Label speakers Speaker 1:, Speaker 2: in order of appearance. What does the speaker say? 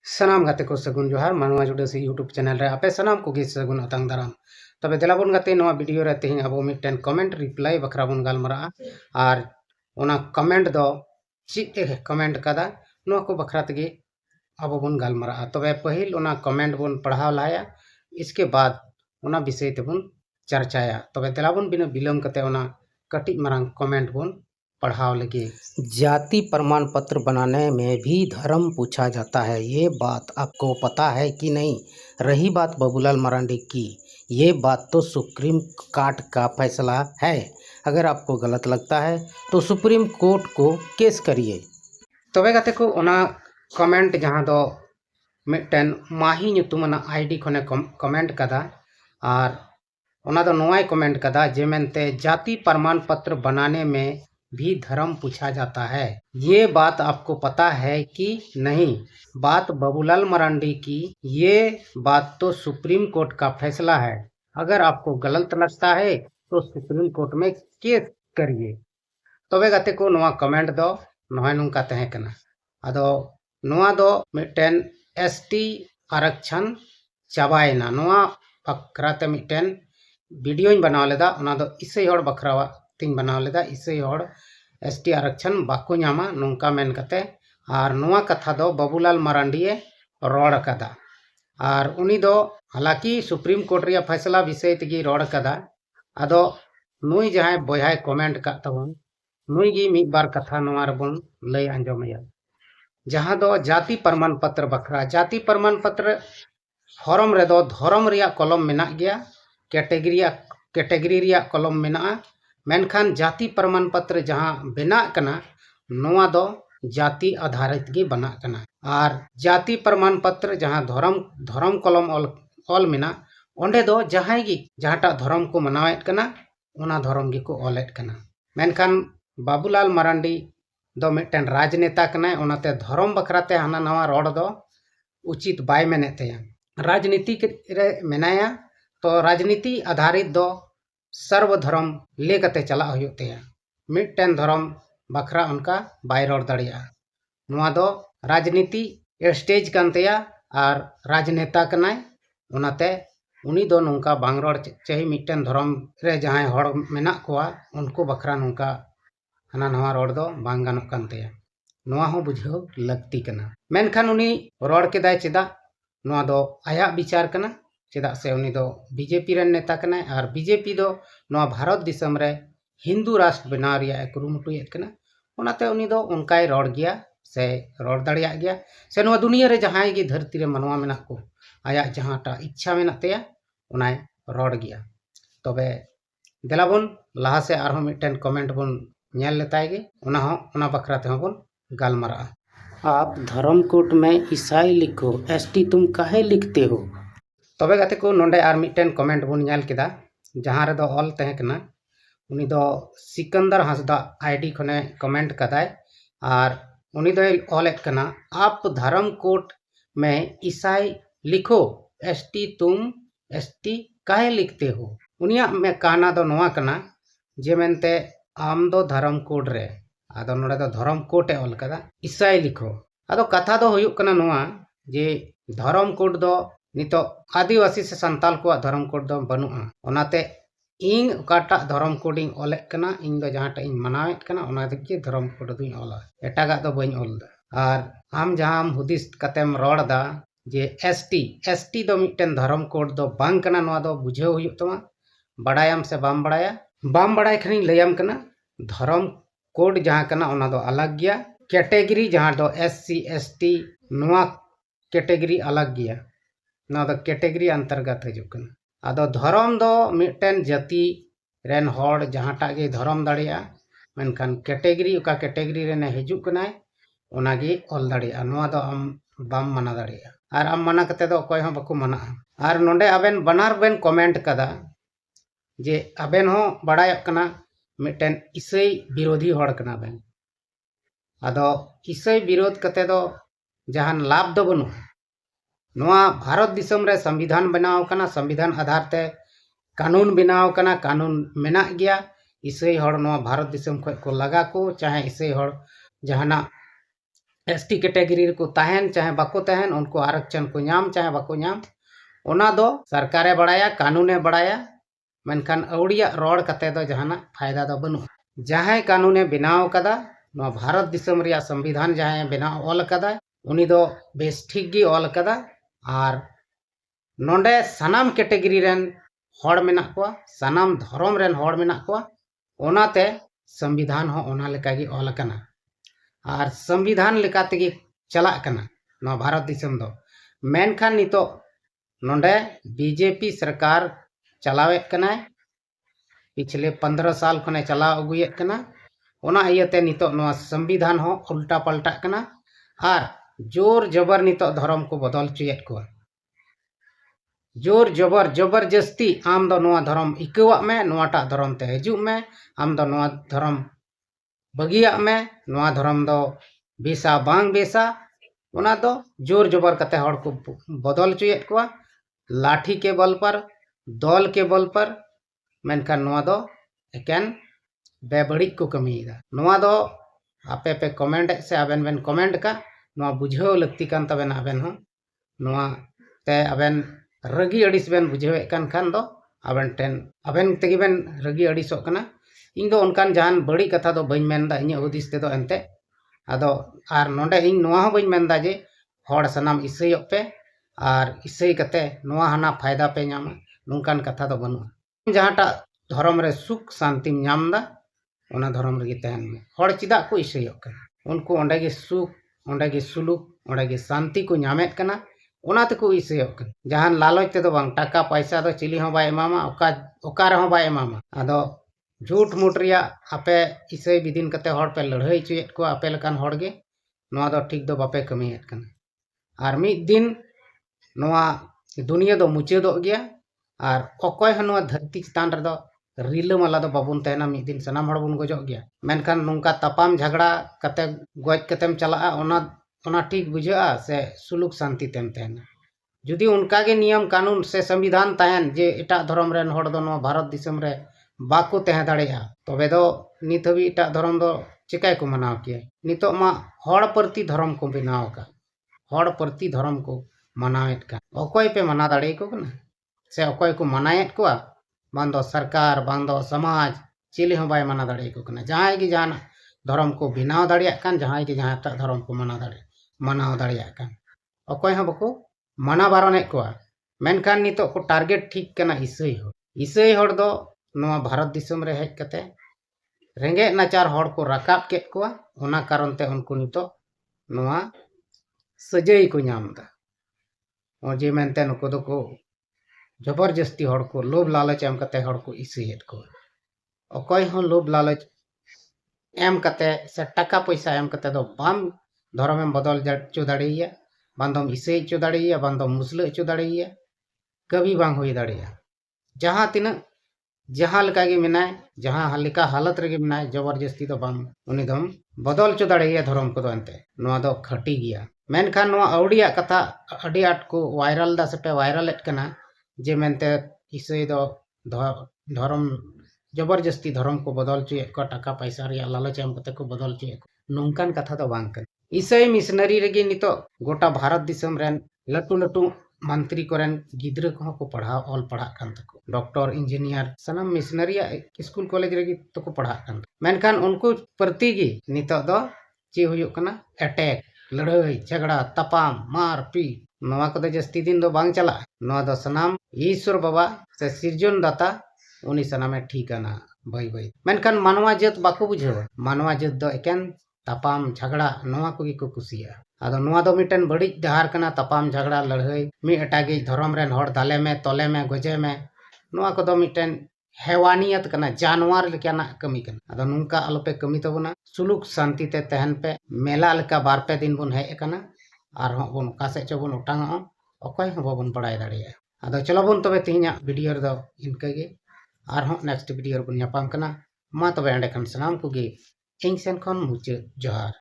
Speaker 1: सानाम गाते को सगुन जोहार मानवा जुड़े से यूट्यूब चैनल रे आपे सानाम को गे सगुन अतंग दाराम तबे देलाबन गाते नवा वीडियो रे तेहिं अबो मिटन कमेंट रिप्लाई बखरा बन गालमरा और ओना कमेंट दो चित कमेंट कदा नवा को बखरा तगे अबो बन गालमरा तबे पहिल ओना कमेंट बन पढ़ाव लाया इसके बाद ओना विषय तेबन चर्चाया तबे देलाबन बिना विलम्ब कते ओना कटिक मरांग कमेंट बन पढ़ाव लगे। जाति प्रमाण पत्र बनाने में भी धर्म पूछा जाता है, ये बात आपको पता है कि नहीं। रही बात बाबूलाल मरांडी की, ये बात तो सुप्रीम कोर्ट का फैसला है। अगर आपको गलत लगता है तो सुप्रीम कोर्ट को केस करिए। तबे गाते को ओना कमेंट जहां दो मिटन माही नुतुमाना आईडी खने कमेंट कदा और ओना दो नोवाय कमेंट कदा जे मेनते जाति प्रमाण पत्र बनाने में भी धर्म पूछा जाता है, ये बात आपको पता है कि नहीं। बात बाबूलाल मरांडी की, ये बात तो सुप्रीम कोर्ट का फैसला है। अगर आपको गलत लगता है तो सुप्रीम कोर्ट में केस करिए। तबे गाते को नोवा कमेंट दो नोय नुंका तहे कना आदो नोवा दो मिटन एसटी आरक्षण चाबायना नोवा बखराते मिटन वीडियो बनाव लेदा ओना दो इसई हड़ बखरावा तिन बनाव लेदा इसई हड़ एसटी आरक्षण बाको नामा नोंका मेन कते और नोवा कथा दो बाबूलाल मरांडीए रोड कदा और उनी दो हालांकि सुप्रीम कोर्ट रिया फैसला विषय तगी रोड कदा आदो नुई जहां बयहाय कमेंट का तबन नुई गी मिद बार कथा नोवा रबन लय अंजमया जहां दो जाति प्रमाण पत्र बखरा जाति प्रमाण पत्र फॉर्म रे दो धर्म रिया कलम मेना गया कैटेगरी रिया कलम मेना मेनखान जाति प्रमाण पत्र जहां बना कना नोवा दो जाति आधारित गे बना कना और जाति प्रमाण पत्र जहां धर्म कलम ऑल मेना ओंडे दो जहां गी जहाटा धर्म को मनावेत कना ओना धर्म गे को ऑलेट कना मेनखान बाबूलाल मरांडी दो मिटन राजनेता कना ओनाते धर्म बखराते हाना नवा रोड दो उचित बाय मेनेते राजनीति रे मेनाया तो राजनीति आधारित दो सर्वधर्म लेकते चला होते मिटन धर्म बखरा उनका बाय रोड दड़िया नोवा दो राजनीति स्टेज कानतेया और राजनेता कनाय ओनाते उनी दो नोंका बांग रोड चाहे मिटन धर्म रे जहां हड़ मेना कोआ उनको बखरा नोंका हना नवा रोड दो बांग गानोक कानतेया नोवा हो बुझाव लगती कना मेनखान उनी रोड केदाय चेदा नोवा दो आया विचार कना चेदा से उनी दो बीजेपी रन नेता कना और बीजेपी दो नोवा भारत दिसम रे हिंदू राष्ट्र बनाव रिया कुरुमुटुयेत कना ओनाते उनी दो उनकाय रोड गया से रोड दाड़िया गया से नोवा दुनिया रे जहां गी धरती रे मनवा मेना को आया जहांटा इच्छा मेना तेया ओनाय रोड गया तबे देलाबन लहा से आरो मिटन कमेंट बन नेल लेताय गे ओना बखरा ते बन गालमरा। आप धर्म कोड में ईसाई लिखो एसटी तुम काहे लिखते हो। तबे गाते को नोंडे आर मिटन कमेंट बन नेल केदा जहां रे दो ऑल तहे कना उनी दो सिकंदर हांसदा आईडी खने कमेंट कदाय और उनी दो ऑलेट कना आप धर्म कोड में ईसाई लिखो एसटी तुम एसटी काहे लिखते हो। उनिया में कहना दो नोवा कना जे मेनते आम दो धर्म कोड रे आदो नोडे दो धर्म कोड ए ऑल कदा ईसाई लिखो आदो कथा दो हुयुक कना नोवा जे धर्म कोड दो नितो आदिवासी से संताल को धर्म कोड दो बनुआ ओनाते इन काटा धर्म कोड इन ऑलेट कना इन दो जहांटा इन मनावेत कना ओना दे धर्म कोड दो इन ऑला एटागा दो बइन ऑलदा और आम जहां हुदिस कतेम रोडदा जे एसटी दो मिटन धर्म कोड दो बांग कना नोवा दो बुझाव हुयुक तमा बड़ायाम से बाम बड़ाय खनी लयम कना धर्म कोड जहां कना ओना दो अलग गया कैटेगरी जहां दो एससी एसटी नोवा कैटेगरी अलग गया ना दो कैटेगरी अंतर्गत हजू कना आदो धर्म दो मिटन जाति रेन हड़ जहांटा गे धर्म दाड़िया मेनखान कैटेगरी उका कैटेगरी रेन हजू कना ओना गे ऑल दाड़िया नोवा दो आम बाम मना दाड़िया और आम मना कते दो कोई हो बाको मना और नोंडे आबेन बनार बेन कमेंट कदा जे आबेन हो बड़ायक कना मिटन ईसाई विरोधी हड़ कना बेन आदो ईसाई विरोध कते दो जहान लाभ दो बनु नोआ भारत दिसम रे संविधान बनाव कना संविधान आधार ते कानून बनाव कना कानून मेना गया ईसाई हड़ नोआ भारत दिसम खय को लगा को चाहे ईसाई हड़ जहाना एसटी कैटेगरी को तहन चाहे बाको तहन उनको आरक्षण को नाम चाहे बाको नाम ओना दो सरकारे बड़ाया कानूने बड़ाया मेनखान अवड़िया रोड कते दो जहाना फायदा दो बनु जहां कानूने बनाव कदा नो भारत दिसम रिया संविधान जहां बनाव ऑल कदा उनी दो बेस ठीक गी ऑल कदा और नोंडे सनाम कैटेगरी रेन हॉड़ मेना को सनाम धर्म रेन हॉड़ मेना को ओनाते संविधान हो ओना लेका गी ऑल कना और संविधान लेका तेगी चला कना नो भारत दिसम दो मेनखान नितो नोंडे बीजेपी सरकार चलावेत कना पिछले 15 साल खने चलाव अगुयेत कना ओना इयते नितो नो संविधान हो उल्टा पलटा कना और जोर जबर नितो धर्म को बदल चुयेत को जोर जबर जबरदस्ती आम दो नोआ धर्म इकवा में नोआटा धर्म ते हजू में आम दो नोआ धर्म बगिया में नोआ धर्म दो बेसा बांग बेसा ओना दो जोर जबर कते हड़ को बदल चुयेत को लाठी के बल पर दल के बल पर मेनखान नोआ दो एकेन बेबड़िक को कमीदा नोआ दो आपे पे कमेंट से आबेन बेन कमेंट का नोआ बुझाव लगती कान तबेन आबेन हो नोआ ते आबेन रगी अड़िस बेन बुझावे कान खान दो आबेन टेन आबेन तेगी बेन रगी अड़िसोक कना इन दो उनकान जहान बड़ी कथा दो बइन मेनदा इᱧ हुदिस ते दो एनते आदो आर नोंडे इन नोआ हो बइन मेनदा जे हड़ सनाम इसाईयोक पे और इसाई कते नोआ हाना फायदा पे नामा नोंकान कथा दो बनु जहाटा धर्म रे सुख शांति नामदा ओना धर्म रे तहन में हड़ चिदा को इसाईयोक कना उनको ओंडे गे सुख ओंडे गे सुलुक ओंडे गे शांति को नामेत कना ओना तको इसाईयोक कना जहान लालच ते दो बांग टाका पैसा दो चिली हो बाय एमामा ओका रहो बाय एमामा आदो झूठ मूठ रिया आपे इसाई विदिन कते हड़ पे लड़ाई चुयेत को आपे लकान हड़ गे नोआ दो ठीक दो बापे कमियेत कना और मिद दिन नोआ दुनिया दो मुचादो गया और अकोय हो नोआ धरती चितान रे दो रिलामाला दो बाबुन तहना मिद दिन सनाम हड़ बुन गजो गया मेनखान नुंका तापाम झगड़ा कते गज कतेम चला ओना ठीक बुझा से सुलुक शांति तेम तहना जुदी उनका गे नियम कानून से संविधान तहन जे एटा धर्म रेन हड़ दो नोआ भारत दिसम रे बाको तह दाड़ेया तबे दो नित हबी एटा धर्म दो चिकाय को मनाव किया नितो मा हड़ प्रति धर्म को बनाव का हड़ प्रति धर्म को मनावेत का अकोय पे मना दाड़े को कना से अकोय को मनाएत को बांग दो सरकार बांग दो समाज चिली हो बाय मना दाड़े को कना जहां गी जान धर्म को बनाव दाड़िया कान जहां गी जहां ता धर्म को मनाव दाड़िया कान अकोय हो बको मना बारने को मेनखान नितो को टारगेट ठीक कना इसाई हड़ दो नोआ भारत दिसम रे हेज कते रेंगे नाचार हड़ को राकाब केत को ओना कारण ते उनको नितो नोआ सजाई को नामदा ओजे मेनते नुको दो को जबरदस्ती हड़ को लोभ लालच एम कते हड़ को इसाईयत को अकोय हो लोभ लालच एम कते से टाका पैसा एम कते दो बाम धर्म में बदल चो दाड़ेया बांदम इसाई चो दाड़ेया बांदम मुस्लिम चो दाड़ेया कभी बांग होई दाड़ेया जहां तिना जहां लका गे मेनाय जहां हलिका हालत रे मेनाय जबरदस्ती दो बाम उनी दम बदल चो दाड़ेया धर्म को दो एनते नोआ दो खटी गया मेनखान नोआ अवड़िया कथा अडी आट को वायरल दा सेपे वायरलेट कना जे मेनते इसाई दो धर्म जबरदस्ती धर्म को बदल चुए को टाका पैसा रिया लालच एम कते को बदल चुए नोंकान कथा दो बांग कन इसाई मिशनरी रेगे नितो गोटा भारत दिसम रेन लटू लटू मंत्री कोरेन गिद्रा को पढ़ाव ऑल पढ़ा कान तको डॉक्टर इंजीनियर सनम मिशनरी स्कूल कॉलेज रेगी तो को पढ़ा कान मेनखान उनको प्रति गी नितो दो चे हुयो कना अटैक लड़ाई झगड़ा तपाम मार पी नोआ को जस्ती दिन दो बांग चला नोआ दो सनाम ईश्वर बाबा से सिरजन दाता उनी सनामे ठीक ना भाई भाई मेनखान मानवा जात बाको बुझावा मानवा जात दो एकेन तपाम झगड़ा नोआ को गी को कुसिया आदो नोआ दो मिटन बड़ी डहार कना तपाम झगड़ा लड़ाई मी एटागे धर्म रेन हड़ दाले में तले में गजे में नोआ को दो मिटन हैवानियत कना जानवर लेकाना कमी कना आदो नुंका आलोपे कमी तबना सुलुक शांति ते तहन पे मेला लेका बार पे दिन बुन हेज कना आर हो बुन कासे चो बुन उटांग अकोय हो बाबन बड़ाय दाड़िया आदो चलो बुन तबे तिहिना वीडियो रे दो इनके आर हो नेक्स्ट वीडियो बुन ᱧᱟᱯᱟᱢ कना मा तबे एंडे खान सनाम को गे ᱤᱧ ᱥᱮᱱ ᱠᱷᱚᱱ ᱢᱩᱪᱟᱹᱫ ᱡᱚᱦᱟᱨ।